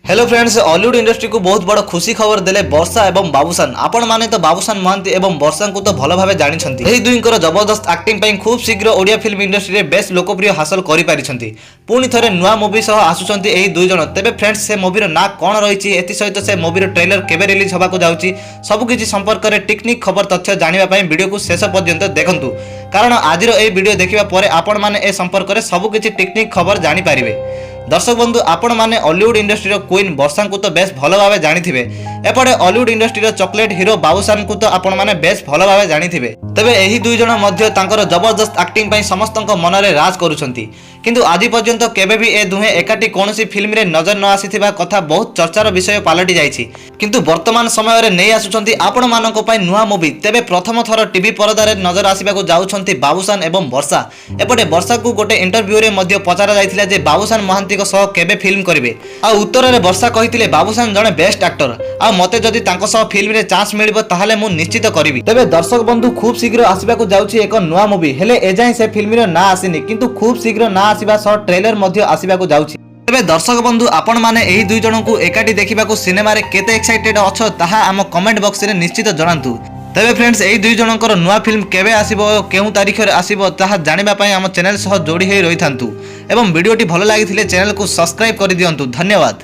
Hello friends, Hollywood industry को बहुत बड़ खुशी खबर देले वर्षा एवं बाबूसान। आपण माने तो बाबूसान महांती एवं वर्षा को तो भल भाव जानिछंती। एही दुईंकर जबरदस्त एक्टिंग पई खूब शीघ्र ओडिया फिल्म इंडस्ट्री रे बेस्ट लोकप्रिय हासिल करि पारिछंती। पुणी थरे नुआ मूवी सह आसुछंती एही दुई जण। तेबे फ्रेंड्स, से मूवी रो ना कोन रहिछि, एति सहित से मूवी रो ट्रेलर केबे रिलीज होबा को जाउछि, सब किछि संपर्क रे टेक्निक खबर तथ्य जानिबा पई वीडियो को शेष पर्यंत देखंतु। कारण आजिर ए वीडियो देखिबा परे आपण माने ए संपर्क रे सब किछि टेक्निक खबर जानि पारिबे। दर्शक बंधु, आपण माने हॉलीवुड इंडस्ट्री क्वीन वर्षा को तो बेस भल भाव जानिथिबे। एपटे हॉलीवुड इंडस्ट्री चॉकलेट हीरो बाबूसान को तो आपण माने बेस भल भाव जानिथिबे। तबे एही दुई जण मध्य तांकर जबरदस्त एक्टिंग पई समस्तक मन रे राज करूछंती। किंतु आदि पर्यंत केबे भी ए दुहे एकाटी कोनोसी फिल्म रे नजर न आसीथिबा कथा बहुत चर्चार विषय पालटी जाईछि। किंतु वर्तमान समय रे नै आसुछंती आपण मानको पई नुआ मूवी। तेबे प्रथम थर टीवी पर्दा रे नजर आसीबा को जाउछंती बाबूसान एवं वर्षा। एपटे वर्षा को गोटे इंटरव्यू रे मध्य पचारा जायथिला जे बाबूसान महांती को सह केबे फिल्म करिवे। आ उत्तर रे वर्षा कहिथिले बाबूसान जणे बेस्ट एक्टर, आ मते जदि तांको सह फिल्म रे चांस मिलिबो ताहाले मु निश्चित करिवि। तेबे दर्शक बंधु, खूब शीघ्र आसीबा को जाउछि एक नुआ मूवी। हेले एजाय से फिल्म रे ना आसीनी, किंतु खूब शीघ्र ना आसीबा सह ट्रेलर मध्य आसीबा को जाउछि। तेबे दर्शक बंधु, आपण माने एही दुई जण को एकाटी देखिबा को सिनेमा रे केते एक्साइटेड अछो ताहा आम कमेंट बॉक्स रे निश्चित जणांतु। तेबे फ्रेंड्स, एही दुई जनकर नुआ फिल्म केबे आसीबो, केउ तारिख रे आसीबो ताहा जानिबा पई आम चैनल सह जोड़ी होई रहिथांतु। एवं वीडियोटी भलो लागिथिले चैनल को सब्सक्राइब करि दियंतु। धन्यवाद।